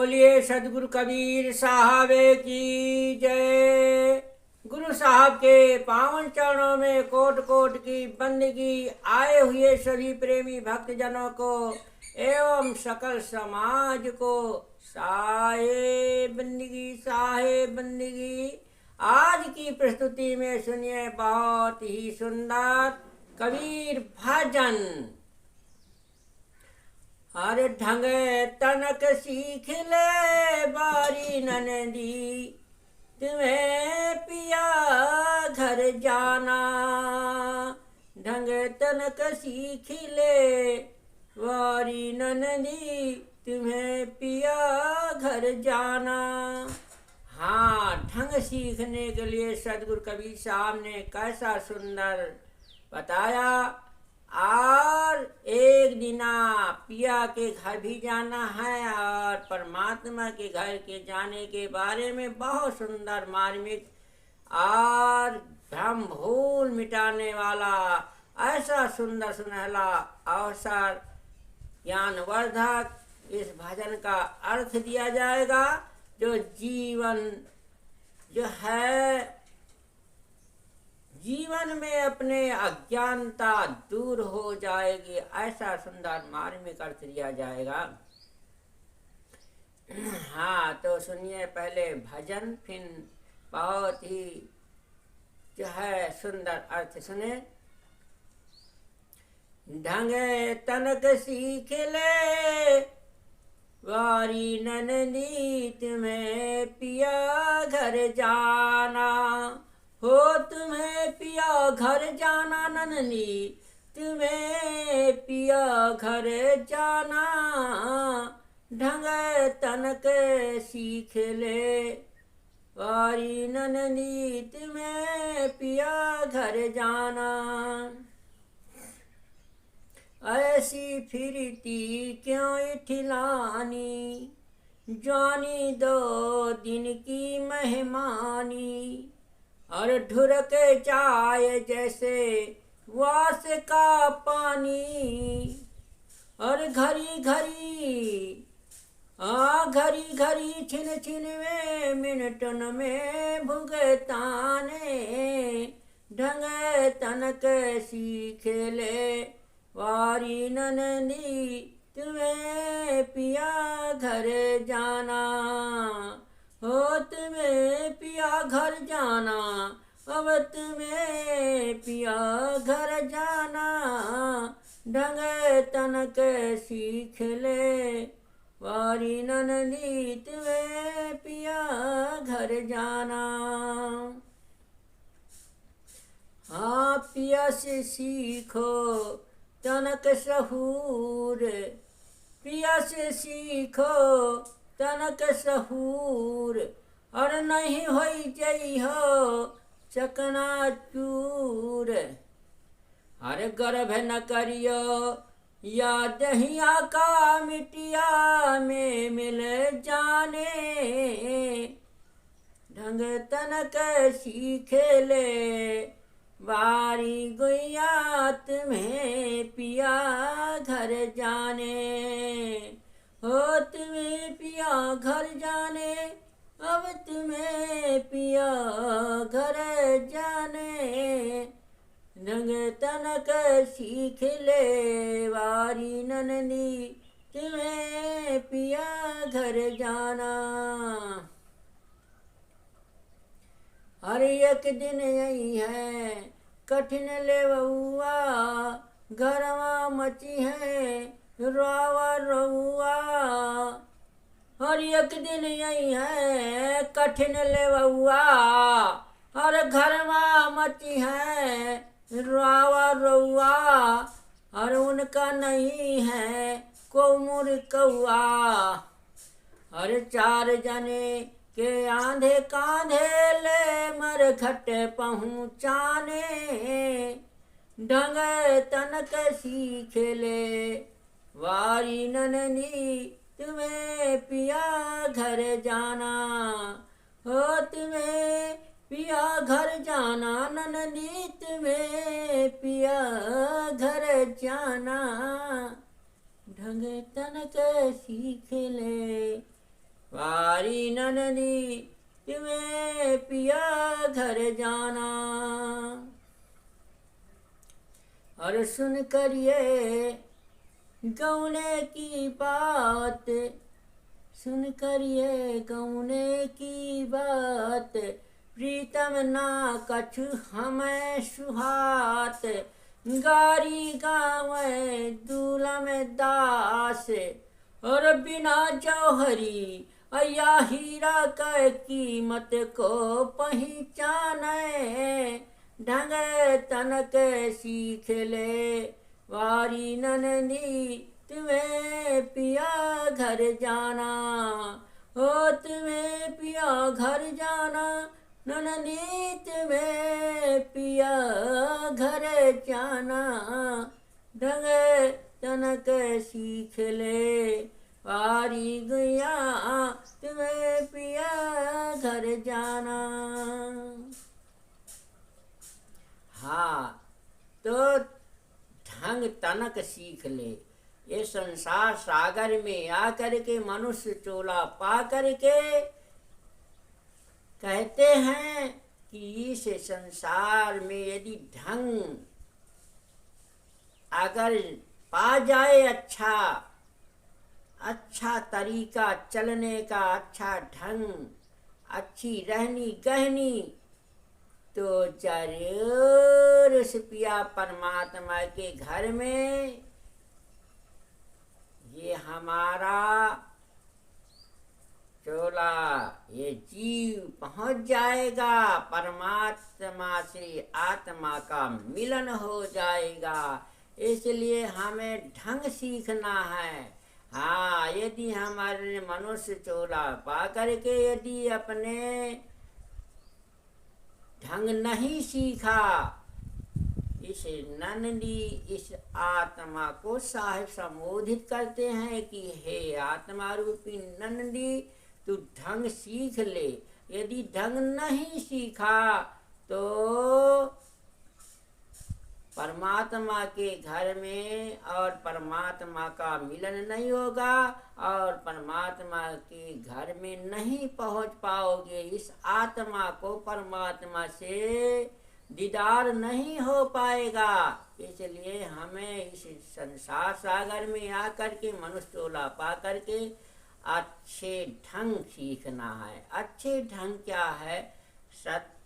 बोलिए सदगुरु कबीर साहब की जय। गुरु साहब के पावन चरणों में कोट कोट की बंदगी। आए हुए सभी प्रेमी भक्तजनों को एवं सकल समाज को साहे बंदगी। आज की प्रस्तुति में सुनिए बहुत ही सुंदर कबीर भजन। अरे ढंगे तनक सीख ले बारी ननदी, तुम्हें पिया घर जाना। ढंगे तनक सीख ले बारी ननदी, तुम्हें पिया घर जाना। हाँ, ढंग सीखने के लिए सदगुरु कबीर साहब ने कैसा सुंदर बताया। और एक दिना पिया के घर भी जाना है और परमात्मा के घर के जाने के बारे में बहुत सुंदर मार्मिक और भ्रम भूल मिटाने वाला ऐसा सुंदर सुनहला अवसर ज्ञानवर्धक इस भजन का अर्थ दिया जाएगा। जो जीवन जो है, जीवन में अपने अज्ञानता दूर हो जाएगी, ऐसा सुंदर मार्मिक अर्थ दिया जाएगा। हाँ, तो सुनिए पहले भजन, फिर बहुत ही जो है सुंदर अर्थ सुने। ढंगे तनक सीख ले वारी ननदी, तुम्हें पिया घर जाना। हो तुम्हें पिया घर जाना ननदी, तुम्हें पिया घर जाना। ढंग तनक सीख ले वारी ननदी, तुम्हें पिया घर जाना। ऐसी फिरती क्यों इठलानी, जानी दो दिन की मेहमानी। और ढुरक चाय जैसे वास का पानी। और घड़ी घड़ी छिन छिन में मिनटन में भुगताने। ढंग तनक सीख ले वारी ननदी, तुम्हें पिया घर जाना। हो तुम्हें पिया घर जाना, अब तुम्हें पिया घर जाना। ढंग तनक सीख ले वारी ननदी, तुम्हें पिया घर जाना। हाँ, पिया से सीखो तनक सहूर, पिया से सीखो तनक सहूर। और नहीं होई जई हो चकना चूर। अरे गर्भ न करियो या दहिया का मिटिया में मिल जाने। ढंग तनक सीख ले बारी गुइया, तुम्हें पिया घर जाने। हो तुम्हें पिया घर जाने, अब तुम्हें पिया घर जाने। ढंग तनक सीख ले वारी ननदी, तुम्हें पिया घर जाना। हर एक दिन यही है कठिन लेवुआ, घरवा मची है रोवा रोवा। हर एक दिन यही है कठिन लेवुआ, और घरवा मची है रोवा रोवा। और उनका नहीं है को मुर्कौआ। और चार जने के आंधे कांधे ले मरघट पहुँचाने। ढंग तनक सीख ले वारी ननदी, तुम्हें पिया घर जाना। हो तुम्हें पिया घर जाना ननदी, तुम्हें पिया घर जाना। ढंग तनक सीख ले नंदी तुम्हें पिया घर जाना। और सुन कर ये गौने की बात, सुन कर ये गौने की बात, प्रीतम ना कछु हमें सुहात। गारी गावे दूल्हा में दास, और बिना जौहरी या हीरा का कीमत को पहचाने। ढंग तनक सीख ले वारी नंदी तुम्हें पिया घर जाना। ओ तुम्हें पिया घर जाना, नंदी तुम्हें पिया घर जाना। ढंग तनक सीख ले वारी गैया तुम्हें पिया घर जाना। हाँ, तो ढंग तनक सीख ले। ये संसार सागर में आकर के मनुष्य चोला पा करके कहते हैं कि इस संसार में यदि ढंग अगर पा जाए, अच्छा तरीका चलने का, अच्छा ढंग, अच्छी रहनी गहनी, तो जरूर उस पिया परमात्मा के घर में ये हमारा चोला, ये जीव पहुंच जाएगा। परमात्मा से आत्मा का मिलन हो जाएगा। इसलिए हमें ढंग सीखना है। हाँ, यदि हमारे मनुष्य चोला पा करके यदि अपने ढंग नहीं सीखा, इस नंदी इस आत्मा को साहिब संबोधित करते हैं कि हे आत्मा रूपी नंदी, तू ढंग सीख ले। यदि ढंग नहीं सीखा तो परमात्मा के घर में और परमात्मा का मिलन नहीं होगा, और परमात्मा के घर में नहीं पहुंच पाओगे। इस आत्मा को परमात्मा से दीदार नहीं हो पाएगा। इसलिए हमें इस संसार सागर में आकर के मनुष्य चोला पा करके अच्छे ढंग सीखना है। अच्छे ढंग क्या है? सत्य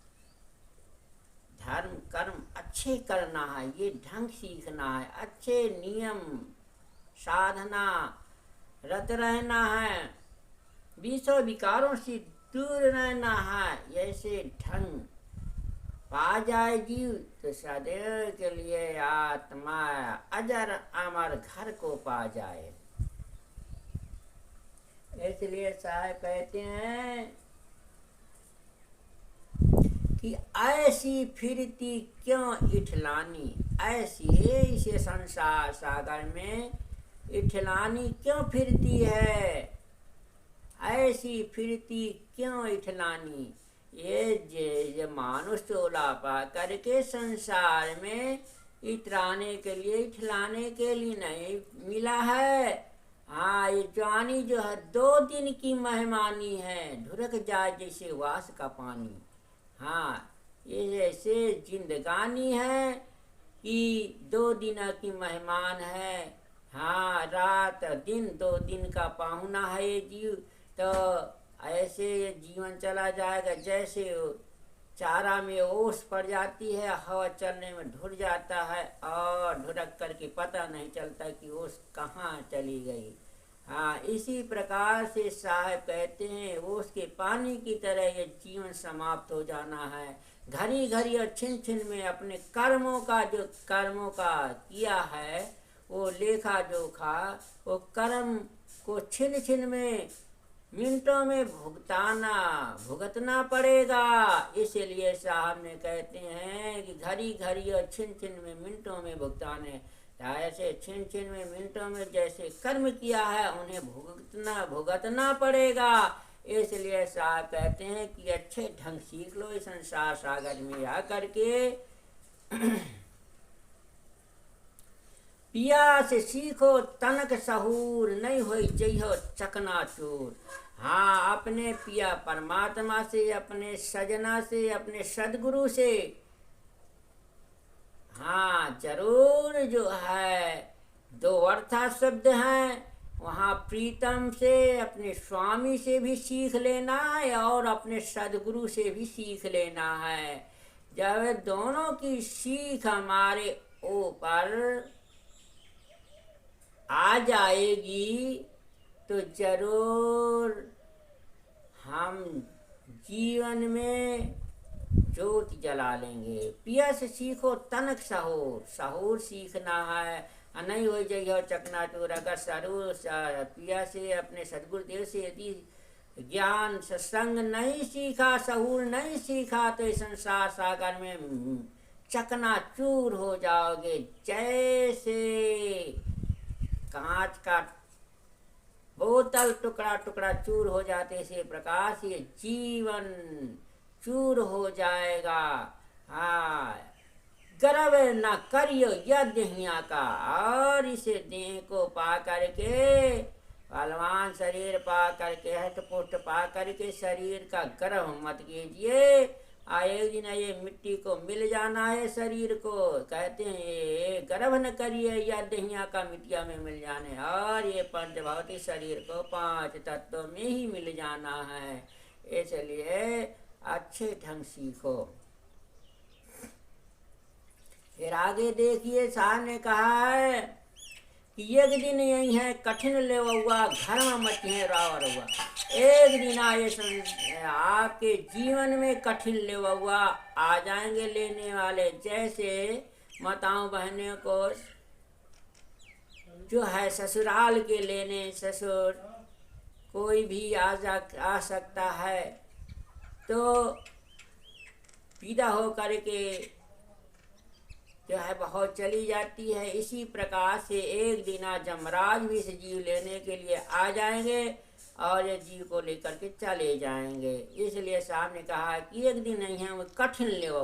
धर्म कर्म अच्छे करना है, ये ढंग सीखना है। अच्छे नियम साधना रत रहना है, विषय विकारों से दूर रहना है। ऐसे ढंग पा जाए जीव तो सदैव के लिए आत्मा अजर अमर घर को पा जाए। इसलिए साहब कहते हैं कि ऐसी फिरती क्यों इठलानी, ऐसी इस संसार सागर में इठलानी क्यों फिरती है, ऐसी फिरती क्यों इठलानी। ये मानुष चोला पा करके संसार में इतराने के लिए, इठलाने के लिए नहीं मिला है। हाँ, ये जवानी जो है 2 दिन की मेहमानी है, ढुरक जाए जैसे वास का पानी। हाँ, ये जैसे जिंदगानी है कि 2 दिन की मेहमान है। हाँ, रात दिन 2 दिन का पाहुना है ये जीव। तो ऐसे ये जीवन चला जाएगा जैसे चारा में ओस पड़ जाती है, हवा चलने में ढुर जाता है और ढुरक करके पता नहीं चलता कि ओस कहाँ चली गई। हाँ, इसी प्रकार से साहब कहते हैं ओस के पानी की तरह ये जीवन समाप्त हो जाना है। घड़ी घड़ी और छिन छिन में अपने कर्मों का किया है वो लेखा जोखा, वो कर्म को छिन छिन में मिनटों में भुगतना पड़ेगा। इसलिए साहब ने कहते हैं कि घड़ी घड़ी और छिन छिन में मिनटों में भुगताने। ऐसे छिन छिन में मिनटों में जैसे कर्म किया है उन्हें भुगतना पड़ेगा। इसलिए साहब कहते हैं कि अच्छे ढंग सीख लो इस संसार सागर में आकर के। पिया से सीखो तनक सहूर, नहीं होई जइहो चकनाचूर। हाँ, अपने पिया परमात्मा से, अपने सजना से, अपने सदगुरु से हाँ जरूर जो है दो अर्था शब्द हैं, वहाँ प्रीतम से अपने स्वामी से भी सीख लेना है और अपने सदगुरु से भी सीख लेना है। जब दोनों की सीख हमारे ऊपर आ जाएगी तो जरूर हम जीवन में ज्योति जला लेंगे। पिया से सीखो तनक सहूर, सहूर सीखना है, नहीं हो जाइए चकनाचूर। अगर सहूर पिया से अपने सदगुरुदेव से यदि ज्ञान सत्संग नहीं सीखा, सहूर नहीं सीखा तो इस संसार सागर में चकनाचूर हो जाओगे। जैसे कांच का बोतल टुकड़ा टुकड़ा चूर हो जाते, इसी प्रकार से जीवन चूर हो जाएगा। हाँ, गर्व न करियो यह देहिया का, और इसे देह को पा करके, बलवान शरीर पा करके, हट पुष्ट पा करके शरीर का गर्व मत कीजिए। एक दिन ये मिट्टी को मिल जाना है शरीर को, कहते हैं ये गर्व न करिए या दहिया का मिट्टिया में मिल जाने, और ये पंच भौतिक शरीर को 5 तत्वों में ही मिल जाना है। इसलिए अच्छे ढंग सीखो। फिर आगे देखिए, साहब ने कहा है कि एक दिन यही है कठिन ले हुआ घर में मत है राव रहुआ। एक दिन आए आपके जीवन में कठिन ले हुआ आ जाएंगे लेने वाले। जैसे माताओं बहनों को जो है ससुराल के लेने, ससुर कोई भी आ सकता है तो विदा हो करके जो है बहुत चली जाती है। इसी प्रकार से एक दिन जमराज भी इस जीव लेने के लिए आ जाएंगे और ये जीव को लेकर के चले जाएंगे। इसलिए साहब ने कहा कि एक दिन नहीं है वो कठिन लेवा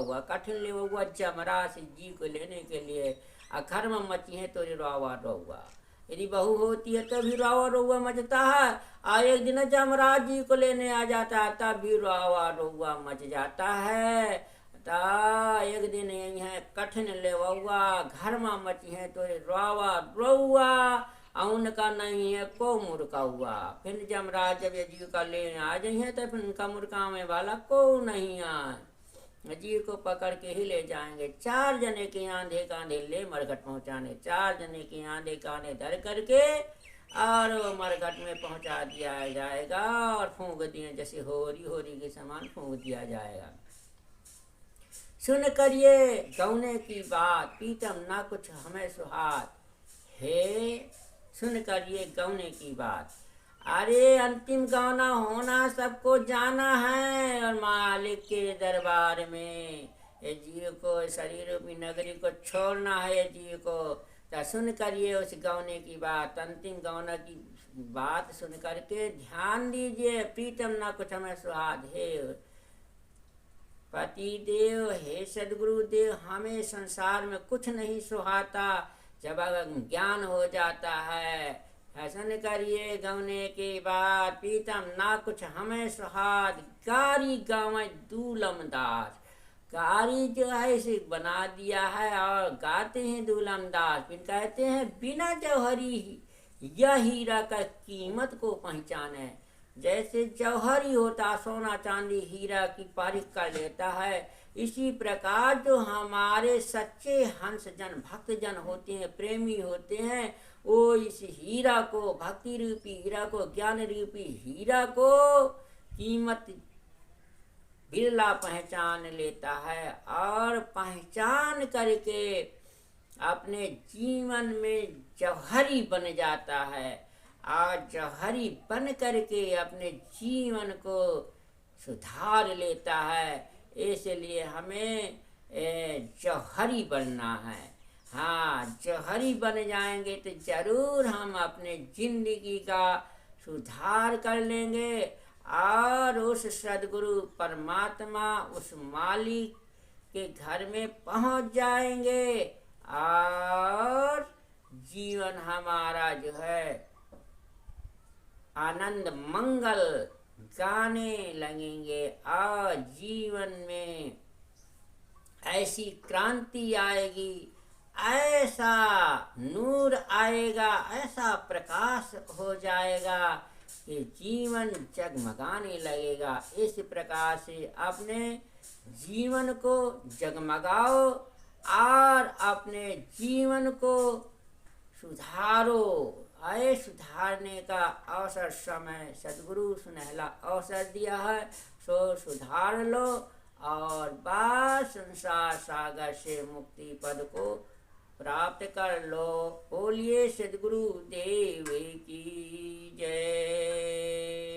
हुआ जमराज से जीव को लेने के लिए। घर में मची है तो रावा रहुआ, यदि बहू होती है तो भी रावा रहुआ मचता है, और एक दिन जमराज जी को लेने आ जाता है तब भी रावा रहुआ मच जाता है। एक दिन यही है कठिन लेवा घर में मची है तो रावा रहुआ, उनका नहीं है को मुर्का हुआ। फिर जमराज जब ये जीव का लेने आ जाइए तो फिर उनका मुर्काने वाला को नहीं आए, जीव को पकड़ के ही ले जाएंगे। 4 जने के आंधे कांधे ले मरघट पहुंचाने, 4 जने के आंधे कांधे धर करके और वो मरघट में पहुंचा दिया जाएगा और फूंक दिए, जैसे होरी के समान फूंक दिया जाएगा। सुन करिए गौने की बात, पीतम ना कुछ हमें सुहात हे। सुन करिए गौने की बात, अरे अंतिम गौना होना सबको जाना है, और मालिक के दरबार में ये जीव को शरीर रूपी नगरी को छोड़ना है। ये जीव को तो सुन करिए उस गौने की बात, अंतिम गौना की बात सुन करके ध्यान दीजिए। प्रीतम ना कुछ हमें सुहाद हे पति देव, हे सदगुरुदेव, हमें संसार में कुछ नहीं सुहाता जब ज्ञान हो जाता है। ऐसा करिए गौने के बाद पीतम ना कुछ हमें सुहाद, गारी गावे दूलम दास। गारी जो है इसे बना दिया है और गाते हैं दूलम दास। फिर कहते हैं बिना जौहरी यह हीरा का कीमत को पहचाने। जैसे जौहरी होता, सोना चांदी हीरा की पारिख कर लेता है, इसी प्रकार जो हमारे सच्चे हंस जन भक्त जन होते हैं, प्रेमी होते हैं, वो इस हीरा को, भक्ति रूपी हीरा को, ज्ञान रूपी हीरा को कीमत बिरला पहचान लेता है और पहचान करके अपने जीवन में जौहरी बन जाता है और जौहरी बन करके अपने जीवन को सुधार लेता है। इसलिए हमें जौहरी बनना है। हाँ, जौहरी बन जाएंगे तो जरूर हम अपने जिंदगी का सुधार कर लेंगे और उस सदगुरु परमात्मा, उस मालिक के घर में पहुंच जाएंगे और जीवन हमारा जो है आनंद मंगल गाने लगेंगे और जीवन में ऐसी क्रांति आएगी, ऐसा नूर आएगा, ऐसा प्रकाश हो जाएगा कि जीवन जगमगाने लगेगा। इस प्रकार से अपने जीवन को जगमगाओ और अपने जीवन को सुधारो। आए सुधारने का अवसर समय सद्गुरु सुनहला अवसर दिया है, सो सुधार लो और बाहर संसार सागर से मुक्ति पद को प्राप्त कर लो। बोलिए सद्गुरु देव की जय।